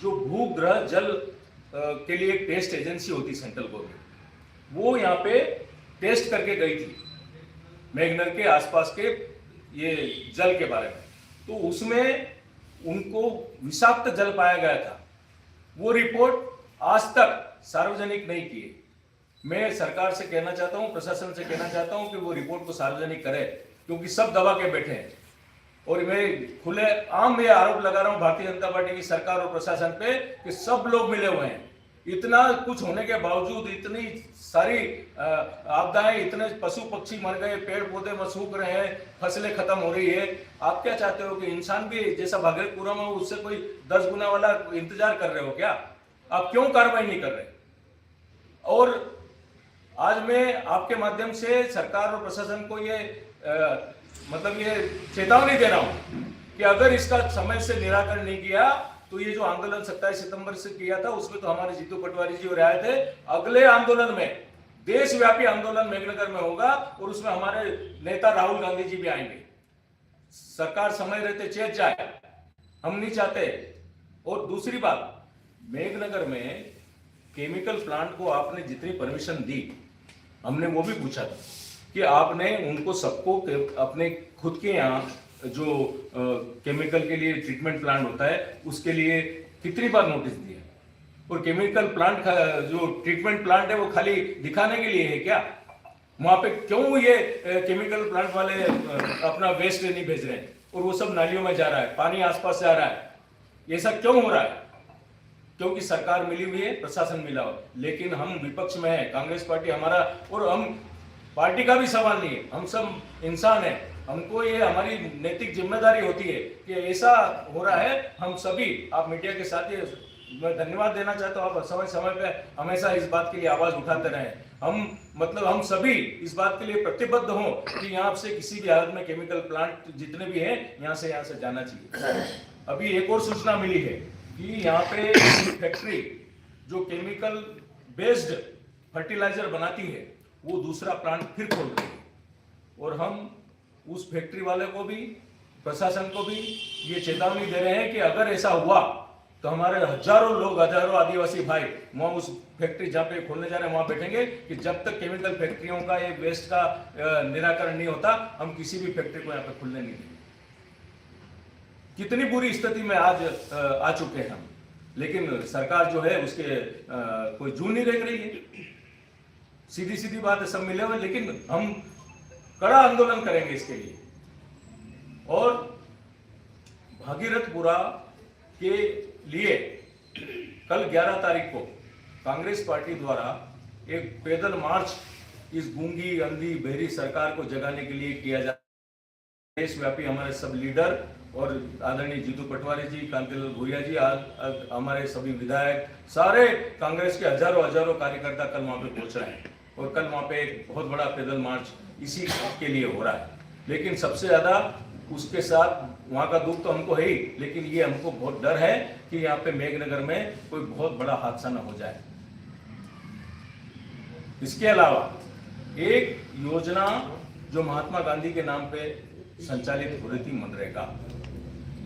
जो भूग्रह जल के लिए एक टेस्ट एजेंसी होती सेंट्रल गवर्नमेंट, वो यहाँ पे टेस्ट करके गई थी मेघनगर के आसपास के ये जल के बारे में। तो उसमें उनको विषाक्त जल पाया गया था। वो रिपोर्ट आज तक सार्वजनिक नहीं की है। मैं सरकार से कहना चाहता हूं, प्रशासन से कहना चाहता हूं कि वो रिपोर्ट को सार्वजनिक करे, क्योंकि सब दबा के बैठे हैं। और मैं खुले आम ये आरोप लगा रहा हूं भारतीय जनता पार्टी की सरकार और प्रशासन पे कि सब लोग मिले हुए हैं। इतना कुछ होने के बावजूद, इतनी सारी आपदाएं, इतने पशु पक्षी मर गए, पेड़ पौधे सूख रहे हैं, फसलें खत्म हो रही है। आप क्या चाहते हो कि इंसान भी जैसा भागलपुरा में उससे कोई 10 गुना वाला इंतजार कर रहे हो क्या? आप क्यों कार्रवाई नहीं कर रहे? और आज मैं आपके माध्यम से सरकार और प्रशासन को ये मतलब ये चेतावनी दे रहा हूं कि अगर इसका समय से निराकरण नहीं किया तो ये जो आंदोलन 27 सितंबर से किया था उसमें तो हमारे जीतू पटवारी जी और आए थे। अगले आंदोलन में देशव्यापी आंदोलन मेघनगर में होगा और उसमें हमारे नेता राहुल गांधी जी भी आएंगे। सरकार समय रहते चेत जाए, हम नहीं चाहते। और दूसरी बात, मेघनगर में केमिकल प्लांट को आपने जितनी परमिशन दी, हमने वो भी पूछा था कि आपने उनको सबको अपने खुद के यहाँ जो केमिकल के लिए ट्रीटमेंट प्लांट होता है उसके लिए कितनी बार नोटिस दिया? और केमिकल प्लांट का जो ट्रीटमेंट प्लांट है वो खाली दिखाने के लिए है क्या? वहां पे क्यों ये केमिकल प्लांट वाले अपना वेस्ट नहीं भेज रहे हैं और वो सब नालियों में जा रहा है, पानी आसपास जा रहा है? ये सब क्यों हो रहा है? क्योंकि सरकार मिली हुई है, प्रशासन मिला हुआ, लेकिन हम विपक्ष में है, कांग्रेस पार्टी हमारा, और हम पार्टी का भी सवाल नहीं है, हम सब इंसान हैं। हमको ये हमारी नैतिक जिम्मेदारी होती है कि ऐसा हो रहा है। हम सभी, आप मीडिया के साथ ही मैं धन्यवाद देना चाहता हूँ, आप समय समय पे हमेशा इस बात के लिए आवाज उठाते रहे। हम सभी इस बात के लिए प्रतिबद्ध हों कि यहाँ से किसी भी हालत में केमिकल प्लांट जितने भी हैं यहाँ से जाना चाहिए। अभी एक और सूचना मिली है कि यहाँ पे फैक्ट्री जो केमिकल बेस्ड फर्टिलाइजर बनाती है वो दूसरा प्लांट फिर खोल रही है। और हम उस फैक्ट्री वाले को भी, प्रशासन को भी ये चेतावनी दे रहे हैं कि अगर ऐसा हुआ तो हमारे हजारों लोग, हजारों आदिवासी भाई वहां उस फैक्ट्री जहां पे खोलने जा रहे हैं वहां बैठेंगे कि जब तक केमिकल फैक्ट्रियों का ये वेस्ट का निराकरण नहीं होता हम किसी भी फैक्ट्री को यहाँ पे खुलने नहीं देंगे। कितनी बुरी स्थिति में आज आ चुके हैं हम, लेकिन सरकार जो है उसके कोई जू नहीं रह रही है। सीधी सीधी बात है, सब मिले हुए, लेकिन हम कड़ा आंदोलन करेंगे इसके लिए। और भागीरथपुरा के लिए कल 11 तारीख को कांग्रेस पार्टी द्वारा एक पैदल मार्च इस गूंगी, अंधी, बहरी सरकार को जगाने के लिए किया जा रहा है। देशव्यापी हमारे सब लीडर और आदरणीय जीतू पटवारी जी, कांतिलाल भूरिया जी, हमारे सभी विधायक, सारे कांग्रेस के हजारों कार्यकर्ता कल वहां पे पहुंच रहे हैं। और कल वहां पे एक बहुत बड़ा पैदल मार्च इसी के लिए हो रहा है। लेकिन सबसे ज्यादा उसके साथ वहां का दुख तो हमको है ही, लेकिन ये हमको बहुत डर है कि यहाँ पे मेघनगर में कोई बहुत बड़ा हादसा न हो जाए। इसके अलावा एक योजना जो महात्मा गांधी के नाम पे संचालित हो रही थी,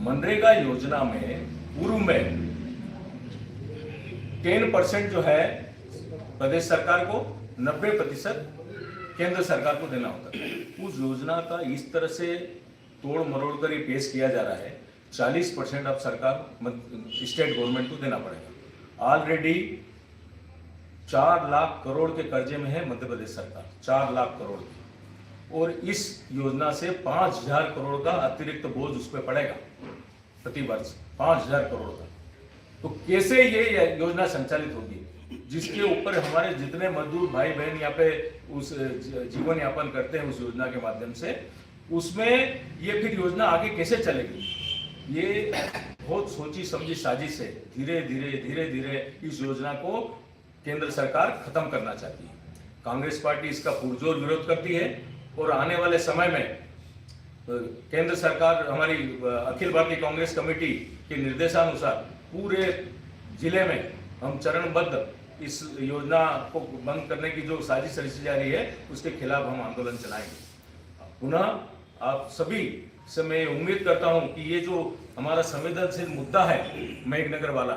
मनरेगा योजना में पूर्व में 10% जो है प्रदेश सरकार को, 90% केंद्र सरकार को देना होता है। उस योजना का इस तरह से तोड़ मरोड़ कर ये पेश किया जा रहा है, 40% अब सरकार स्टेट गवर्नमेंट को देना पड़ेगा। ऑलरेडी 4 लाख करोड़ के कर्जे में है मध्य प्रदेश सरकार, 4 लाख करोड़ की। और इस योजना से 5000 करोड़ का अतिरिक्त बोझ उस पर पड़ेगा प्रति वर्ष, 5000 करोड़ का। तो कैसे ये योजना संचालित होगी, जिसके ऊपर हमारे जितने मजदूर भाई बहन यहाँ पे उस जीवन यापन करते हैं उस योजना के माध्यम से, उसमें ये फिर योजना आगे कैसे चलेगी? ये बहुत सोची समझी साजिश है। धीरे धीरे इस योजना को केंद्र सरकार खत्म करना चाहती है। कांग्रेस पार्टी इसका पुरजोर विरोध करती है और आने वाले समय में केंद्र सरकार, हमारी अखिल भारतीय कांग्रेस कमेटी के निर्देशानुसार पूरे जिले में हम चरणबद्ध इस योजना को बंद करने की जो साजिश रची जा रही है उसके खिलाफ हम आंदोलन चलाएंगे। पुनः आप सभी से मैं उम्मीद करता हूं कि ये जो हमारा संवेदनशील मुद्दा है मेघनगर वाला,